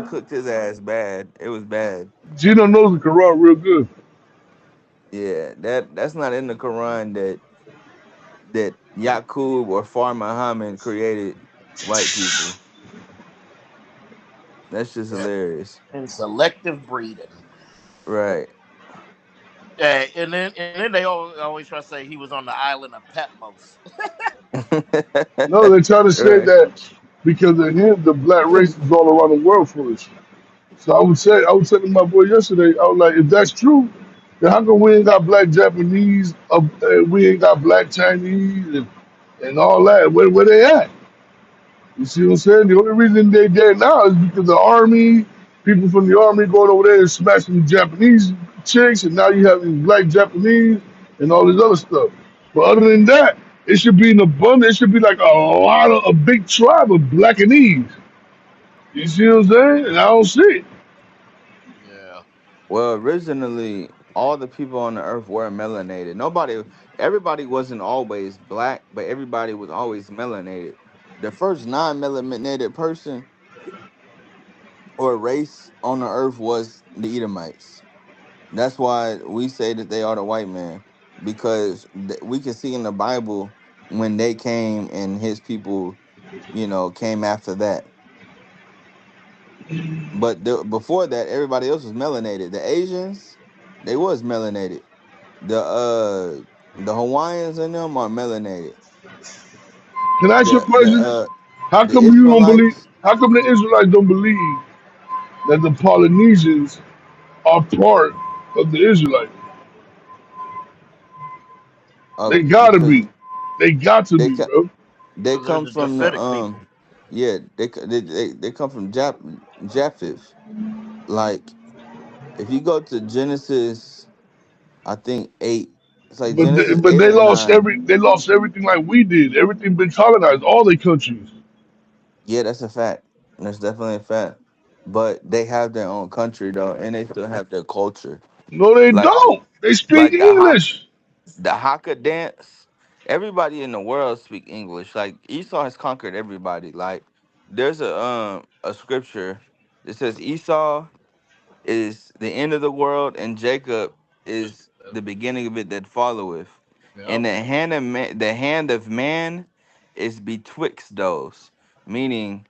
S3: cooked his ass bad. It was bad.
S4: Gino knows the Quran real good.
S3: Yeah, that's not in the Quran that Yaqub or Far Muhammad created white people. That's just
S5: Yeah.
S3: hilarious.
S5: And selective breeding.
S3: Right.
S5: And then they always try to say he was on the island of Patmos.
S4: No, they try to say
S3: Right.
S4: that because of him, the black race is all around the world for us. So I would say to my boy yesterday, I was like, if that's true, then how come we ain't got black Japanese, we ain't got black Chinese and all that? Where they at? You see what I'm saying? The only reason they there now is because the army, people from the army going over there and smashing the Japanese chicks, and now you have these black Japanese and all this other stuff. But other than that, it should be an abundance. It should be like a big tribe of blackanese. You see what I'm saying? And I don't see it.
S5: Yeah.
S3: Well, originally, all the people on the earth were melanated. Everybody wasn't always black, but everybody was always melanated. The first non-melanated person or race on the earth was the Edomites. That's why we say that they are the white man, because we can see in the Bible when they came and his people, came after that. But before that, everybody else was melanated. The Asians, they was melanated. The Hawaiians in them are melanated.
S4: Can I ask you a
S3: The
S4: question? How
S3: the
S4: come you don't believe?
S3: Israelites,
S4: How come the Israelites don't believe that the Polynesians are part of the Israelites? They gotta
S3: because
S4: be. They got to
S3: they
S4: be,
S3: ca-
S4: bro.
S3: they
S5: Because they're
S3: come
S5: the
S3: from the
S5: Japhetic people.
S3: yeah, they come from Japheth. Like if you go to Genesis, I think 8. It's like Genesis
S4: But
S3: 8
S4: they
S3: or
S4: lost
S3: 9.
S4: everything like we did. Everything been colonized. All the countries.
S3: Yeah, that's a fact. That's definitely a fact. But they have their own country though, and they still have their culture.
S4: No, they
S3: Like
S4: don't. They speak
S3: like
S4: English.
S3: the Haka dance. Everybody in the world speak English. Like Esau has conquered everybody. Like there's a scripture that says Esau is the end of the world and Jacob is the beginning of it that followeth.
S5: Yep.
S3: And the hand of man is betwixt those. Meaning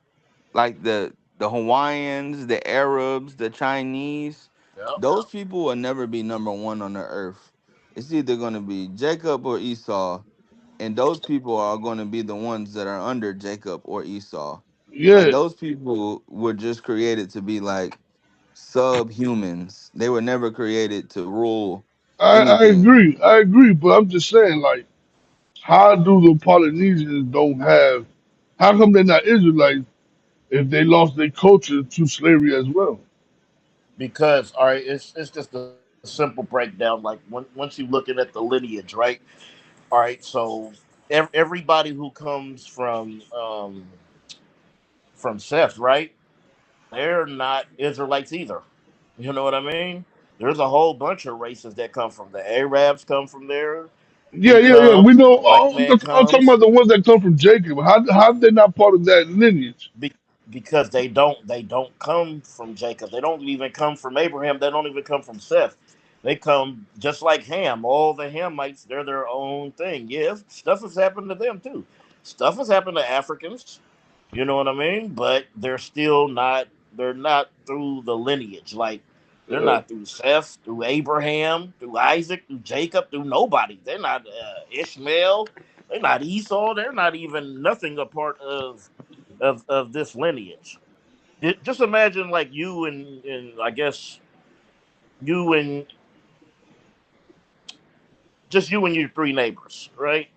S3: like the Hawaiians, the Arabs, the Chinese,
S5: Yep.
S3: those people will never be number one on the earth. It's either going to be Jacob or Esau, and those people are going to be the ones that are under Jacob or Esau. Like
S4: Yeah,
S3: those people were just created to be like subhumans. They were never created to rule
S4: I
S3: anything.
S4: agree. I agree. But I'm just saying, like, how do the Polynesians don't have? How come they're not Israelites if they lost their culture to slavery as well?
S5: Because all right, it's just a simple breakdown. Like once you looking at the lineage, right? All right, so everybody who comes from Seth, right? They're not Israelites either. You know what I mean? There's a whole bunch of races that come from the Arabs come from there.
S4: Yeah,
S5: He
S4: yeah, yeah. We
S5: comes,
S4: know.
S5: the white man
S4: I'm talking about
S5: comes.
S4: the ones that come from Jacob. How they not part of that lineage?
S5: Because they don't come from Jacob. They don't even come from Abraham. They don't even come from Seth. They come just like Ham. All the Hamites, they're their own thing. Yeah, stuff has happened to them too. Stuff has happened to Africans. You know what I mean? But they're still not. They're not through the lineage. Like they're
S2: Uh,
S5: not through Seth, through Abraham, through Isaac, through Jacob, through nobody. They're not Ishmael. They're not Esau. They're not even nothing a part of this lineage. Just imagine like you and I guess you and just you and your three neighbors, right?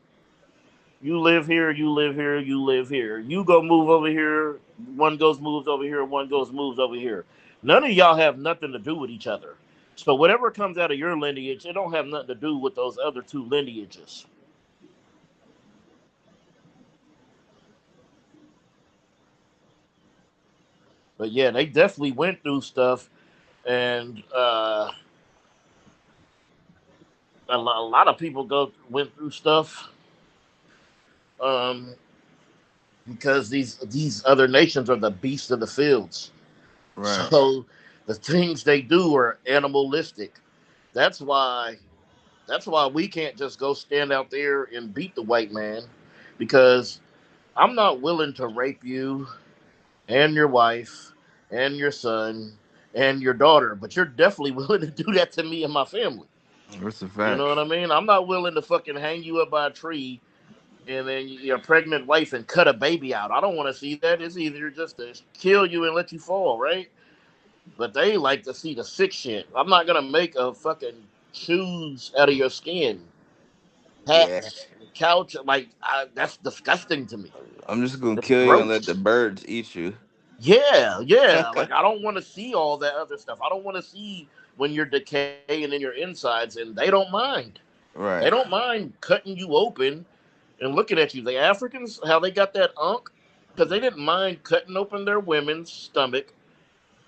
S5: You live here, you live here, you live here. You go move over here, one goes moves over here, one goes moves over here. None of y'all have nothing to do with each other. So whatever comes out of your lineage, it don't have nothing to do with those other two lineages. But yeah, they definitely went through stuff, and a lot of people go went through stuff um, because these other nations are the beasts of the fields.
S3: Right.
S5: So the things they do are animalistic. That's why that's why we can't just go stand out there and beat the white man, because I'm not willing to rape you and your wife and your son and your daughter, but you're definitely willing to do that to me and my family.
S3: What's the
S5: You know
S3: fact?
S5: what I mean? I'm not willing to fucking hang you up by a tree and then your pregnant wife and cut a baby out. I don't want to see that. It's either just to kill you and let you fall, right? But they like to see the sick shit. I'm not gonna make a fucking shoes out of your skin,
S3: Yeah.
S5: hats, couch. Like that's disgusting to me.
S3: I'm just gonna
S5: It's
S3: kill you and let the
S5: gross.
S3: birds eat you.
S5: Yeah, yeah. Like I don't want to see all that other stuff. I don't want to see when you're decaying in your insides, and they don't mind. They
S3: Right.
S5: don't mind cutting you open and looking at you. The Africans, how they got that unk, because they didn't mind cutting open their women's stomach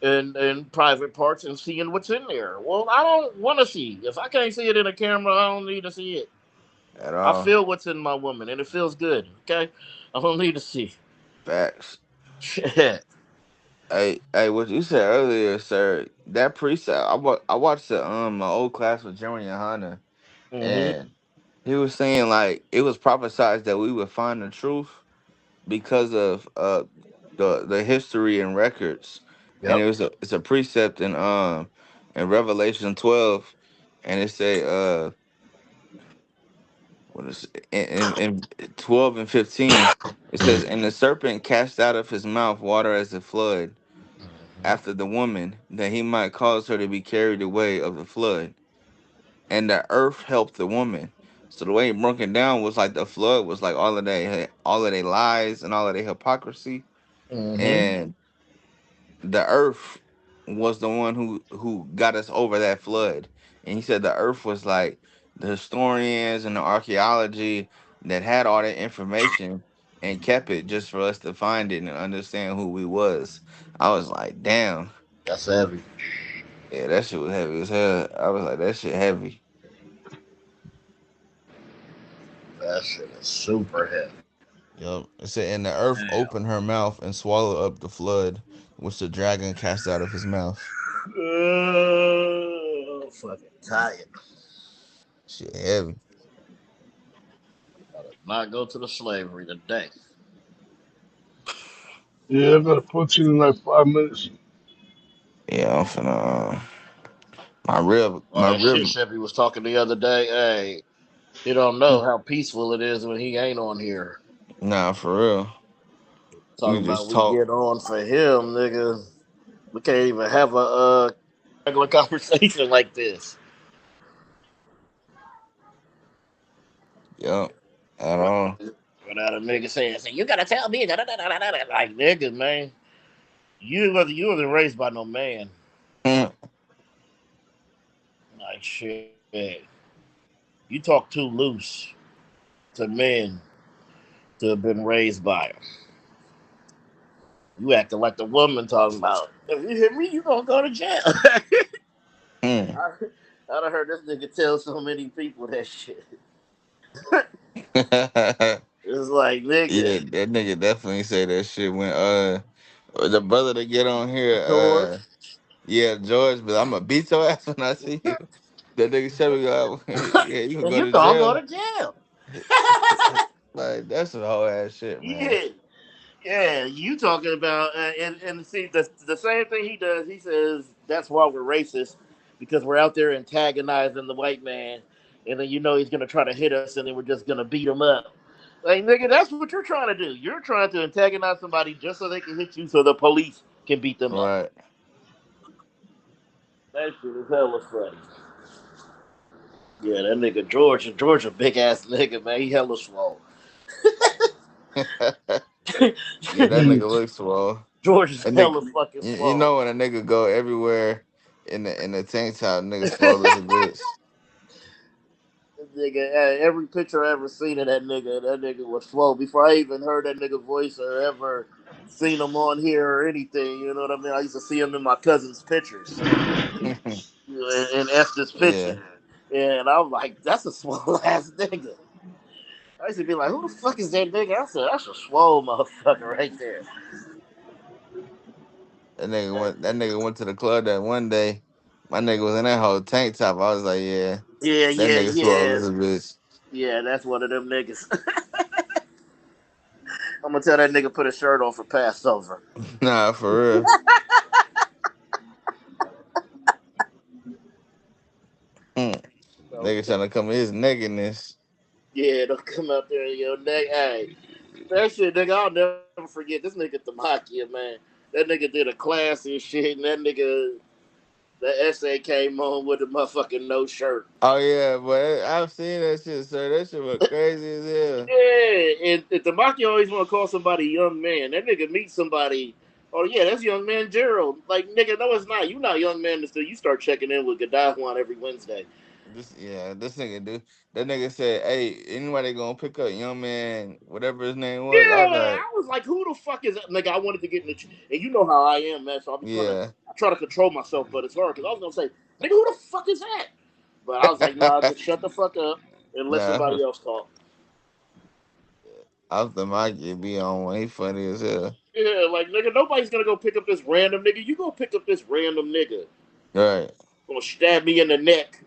S5: and private parts and seeing what's in there. Well, I don't want to see. If I can't see it in a camera, I don't need to see it.
S3: At
S5: I
S3: all.
S5: feel what's in my woman, and it feels good. Okay, I don't need to see.
S3: Facts.
S5: Shit.
S3: Hey, what you said earlier, sir? That precept. I watched my old class with Jeremy and Hunter,
S5: Mm-hmm.
S3: and he was saying like it was prophesied that we would find the truth because of the history and records, and
S5: Yep.
S3: it's a precept in Revelation 12, and it say what is it? In 12 and 15 it says, and the serpent cast out of his mouth water as a flood
S5: Mm-hmm.
S3: after the woman, that he might cause her to be carried away of the flood, and the earth helped the woman. So the way it broke it down was like the flood was like all of their lies and all of their hypocrisy,
S5: Mm-hmm.
S3: and the earth was the one who got us over that flood. And he said the earth was like the historians and the archaeology that had all that information and kept it just for us to find it and understand who we was. I was like, damn,
S5: That's heavy.
S3: yeah, that shit was heavy as hell. I was like, that shit heavy.
S5: That shit is super heavy.
S3: Yep. It said, and the earth
S5: Damn.
S3: opened her mouth and swallowed up the flood, which the dragon cast out of his mouth.
S5: Fucking tired.
S3: Shit heavy.
S5: Gotta not go to the slavery today.
S4: Yeah, I gotta punch in like 5 minutes.
S3: Yeah, I'm finna.
S5: Oh,
S3: My
S5: that shit
S3: rib.
S5: Chevy was talking the other day. Hey, you don't know how peaceful it is when he ain't on here.
S3: Nah, for real. We
S5: Talking about
S3: just
S5: we
S3: talk.
S5: get on for him, nigga. We can't even have a regular conversation like this.
S3: Yup. At
S5: Without
S3: all.
S5: without a nigga saying, "You gotta tell me," like nigga, man. You wasn't raised by no man. shit. You talk too loose to men to have been raised by him. You acting like the woman talking about. If you hit me, you gonna go to jail.
S3: Hmm.
S5: I, I done heard this nigga tell so many people that shit.
S3: Yeah,
S5: It's like, nigga,
S3: that nigga definitely say that shit when the brother to get on here,
S5: George,
S3: yeah, George, but I'm gonna beat your ass when I see you. That nigga Chevy go, yeah, you can
S5: and
S3: go
S5: you
S3: to
S5: gonna go
S3: jail.
S5: to jail.
S3: Like that's some whole ass shit, man.
S5: Yeah. Yeah, you talking about and see the same thing he does. He says that's why we're racist because we're out there antagonizing the white man, and then he's gonna try to hit us, and then we're just gonna beat him up. Like nigga, that's what you're trying to do. You're trying to antagonize somebody just so they can hit you, so the police can beat them up.
S3: Right.
S5: That shit is hella funny. Yeah, that nigga George a big ass nigga, man. He hella swole.
S3: Yeah, that nigga looks swole.
S5: George is
S3: And nigga,
S5: hella fucking
S3: you
S5: swole.
S3: know when a nigga go everywhere in the tank top, nigga swole as a bitch.
S5: Nigga, every picture I ever seen of that nigga was slow. Before I even heard that nigga voice or ever seen him on here or anything, you know what I mean? I used to see him in my cousin's pictures, in Esther's
S3: Yeah.
S5: picture. And I was like, that's a swole ass nigga. I used to be like, who the fuck is that nigga? I said, that's a swole motherfucker right there.
S3: That nigga went to the club that one day. My nigga was in that whole tank top. I was like, yeah,
S5: Yeah,
S3: that
S5: yeah,
S3: nigga swole
S5: yeah.
S3: as a bitch.
S5: Yeah, that's one of them niggas. I'm gonna tell that nigga put a shirt on for Passover.
S3: Nah, for real. Hmm.
S5: So,
S3: Nigga trying to come in his nakedness.
S5: yeah, don't come out there, neck. Hey, that shit, nigga, I'll never forget. This nigga Tamakia, man. That nigga did a class and shit, and the essay came on with a motherfucking no shirt.
S3: Oh yeah, but I've seen that shit, sir. That shit was crazy as hell.
S5: Yeah, and Tamakia always want to call somebody young man. That nigga meet somebody. Oh yeah, that's young man Gerald. Like nigga, no, it's not. You not young man until you start checking in with Gaddafi every Wednesday.
S3: This nigga do. That nigga said, "Hey, anybody gonna pick up young man, whatever his name was?" I
S5: Yeah,
S3: was like,
S5: I was like, who the fuck is that? Nigga, I wanted to get in the. And you know how I am, man. So
S3: "Yeah."
S5: I try to control myself, but it's hard because I was gonna say, nigga, who the fuck is that? But I was like, nah, just shut the fuck up and let
S3: Nah,
S5: somebody else talk.
S3: off the mic, it be on one. He funny as hell.
S5: Yeah, like nigga, nobody's gonna go pick up this random nigga. You go pick up this random nigga,
S3: Right.
S5: gonna stab me in the neck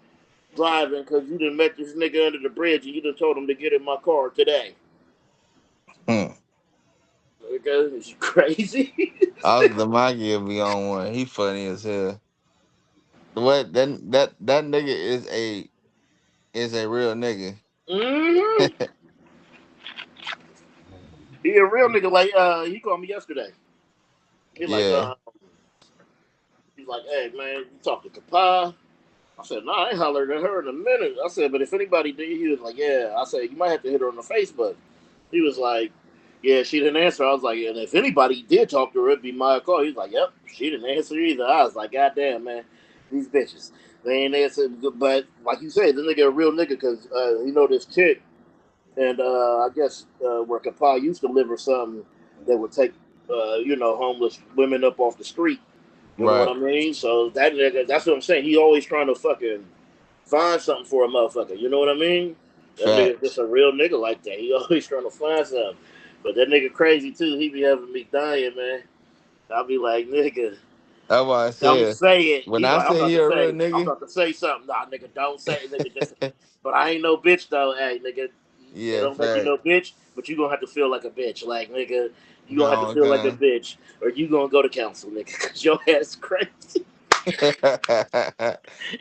S5: driving because you done met this nigga under the bridge and you done told him to get in my car today.
S3: Hmm.
S5: Nigga, is you crazy?
S3: Off the mic, it be on one. He funny as hell. What that nigga is a real nigga.
S5: hmm He a real nigga. Like he called me yesterday. He like
S3: Yeah.
S5: he's like, hey man, you talk to Kappa? I said, nah, I ain't hollered at her in a minute. I said, but if anybody did, he was like, yeah. I said, you might have to hit her on the Facebook. He was like, yeah, she didn't answer. I was like, and if anybody did talk to her, it'd be my call. He was like, yep, she didn't answer either. I was like, God damn, man, these bitches. They ain't answer. But like you said, this nigga a real nigga because this chick, and I guess where Kappa used to live or something that would take, homeless women up off the street. You know what
S3: Right.
S5: I mean? So that nigga, that's what I'm saying. He always trying to fucking find something for a motherfucker. You know what I mean? That nigga just
S3: Facts.
S5: a real nigga like that. He always trying to find something. But that nigga crazy too. He be having me dying, man. I'll be like, nigga,
S3: That's why I
S5: don't
S3: said
S5: say it.
S3: when
S5: He
S3: I
S5: like,
S3: say he a real
S5: I'm
S3: nigga.
S5: about to say something. Nah, nigga, don't say it. Nigga, just. But I ain't no bitch though. Hey, nigga, it
S3: Yeah,
S5: don't make you
S3: fact.
S5: no bitch. But you gonna have to feel like a bitch. Like, nigga, you gonna have to
S3: No,
S5: feel like a
S3: okay.
S5: bitch, or you gonna go to council, nigga, cause your ass crazy.
S3: That's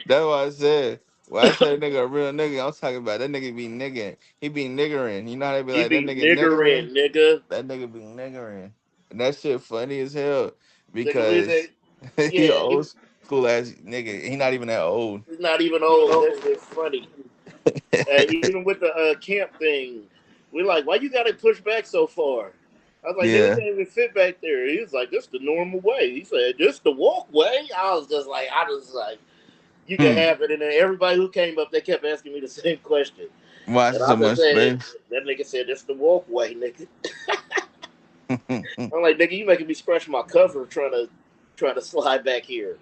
S3: what I said. When I say nigga a real nigga, I'm talking about that nigga be niggering. He be niggering. You know how they be
S5: He
S3: like that
S5: be
S3: nigga niggering?
S5: niggering, nigga.
S3: That nigga be niggering. And that shit funny as hell
S5: Nigga, what is
S3: because
S5: it?
S3: he a
S5: Yeah,
S3: old school ass nigga. He not even that old.
S5: he's not even old. That shit's funny. Even with the camp thing, we like, why you got to push back so far? I was like, nigga, we
S3: Yeah.
S5: can't even fit back there. He was like, this the normal way. He said, this the walkway. I was like, You can
S3: Hmm.
S5: have it, and then everybody who came up, they kept asking me the same question,
S3: Why
S5: and
S3: so
S5: I just
S3: much
S5: said,
S3: space?
S5: "That nigga said it's the walkway, nigga."
S3: My
S5: I'm like, "Nigga, you making me scratch my cover trying to slide back here."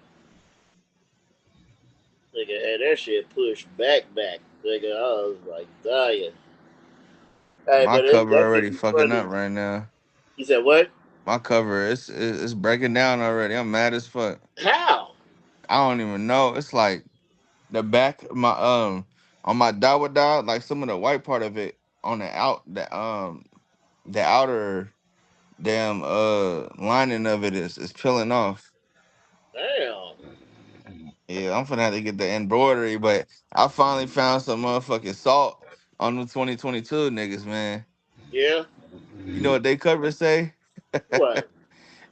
S5: Nigga had that shit pushed back. Nigga, I was like dying. Hey, but
S3: cover
S5: that shit
S3: already
S5: be
S3: fucking
S5: funny.
S3: up right now.
S5: He said, "What?
S3: My cover it's breaking down already. I'm mad as fuck.
S5: How?"
S3: I don't even know. It's like the back of my on my dot, like some of the white part of it on the outer damn lining of it is peeling off.
S5: Damn.
S3: Yeah, I'm finna have to get the embroidery, but I finally found some motherfucking salt on the 2022 niggas, man.
S5: Yeah.
S3: You know what they cover say?
S5: What?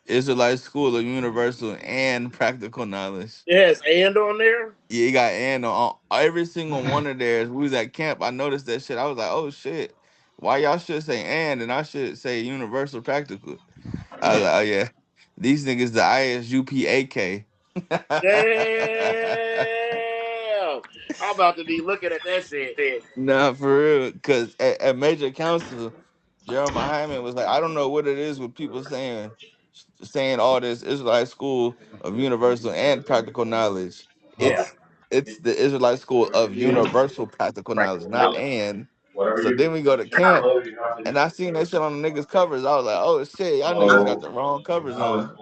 S3: Israelite School of Universal and Practical Knowledge.
S5: It has and on there.
S3: Yeah, you got and on every single one of theirs. We was at camp. I noticed that shit. I was like, oh shit. Why y'all should say and I should say universal practical? I was like, oh yeah. These niggas the ISUPAK.
S5: Damn. I'm about to be looking at that shit.
S3: Nah, for real. Cause at major council, Jeremiah Hyman was like, I don't know what it is with people saying all this Israelite school of universal and practical knowledge.
S5: Yeah.
S3: It's the Israelite school of universal practical knowledge, not and. So then we go to camp and I seen that shit on the niggas' covers. I was like, oh shit, y'all niggas got the wrong covers on.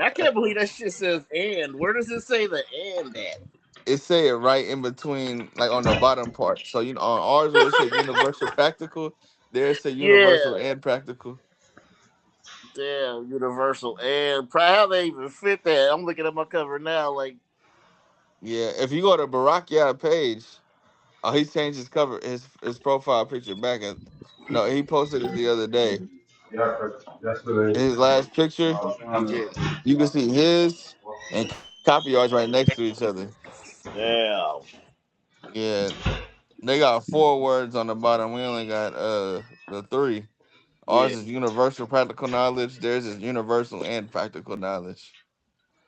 S5: I can't believe that shit says and. Where does it say the and at?
S3: It say it right in between, like on the bottom part. So you know, on ours where it say universal practical, there it say universal
S5: Yeah.
S3: and practical.
S5: Damn, Universal and how they even fit that? I'm looking at my cover now, like,
S3: Yeah, if you go to Barackyard page, oh, he changed his cover, his profile picture back. No, he posted it the other day. His last picture,
S5: yeah.
S3: you can see his and copy yards right next to each other.
S5: Damn.
S3: Yeah, they got four words on the bottom. We only got the three. Ours
S5: Yeah.
S3: is universal practical knowledge. Theirs is universal and practical knowledge.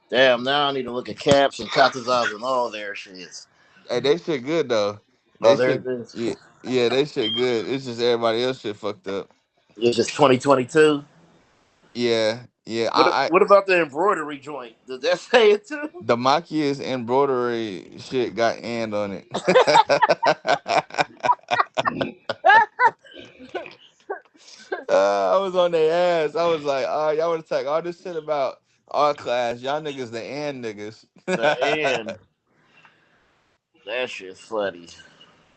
S5: Damn, now I need to look at caps and katazas and all their shits.
S3: Hey, they shit good though.
S5: Oh,
S3: They
S5: there it
S3: shit,
S5: is.
S3: yeah, yeah, they shit good. It's just everybody else shit fucked up.
S5: It's just 2022.
S3: Yeah, yeah.
S5: What about the embroidery joint? Does that say it too?
S3: The Makia's embroidery shit got and on it. I was on their ass. I was like, oh, y'all want to talk all this shit about our class. Y'all niggas the and niggas.
S5: The and that shit's funny.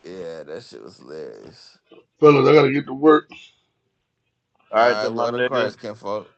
S3: Yeah, that shit was hilarious.
S4: Fellas, I gotta get to work.
S5: All
S3: All
S5: right,
S3: right,
S5: then, my
S3: brother
S5: nigga.
S3: Christ, Ken folk.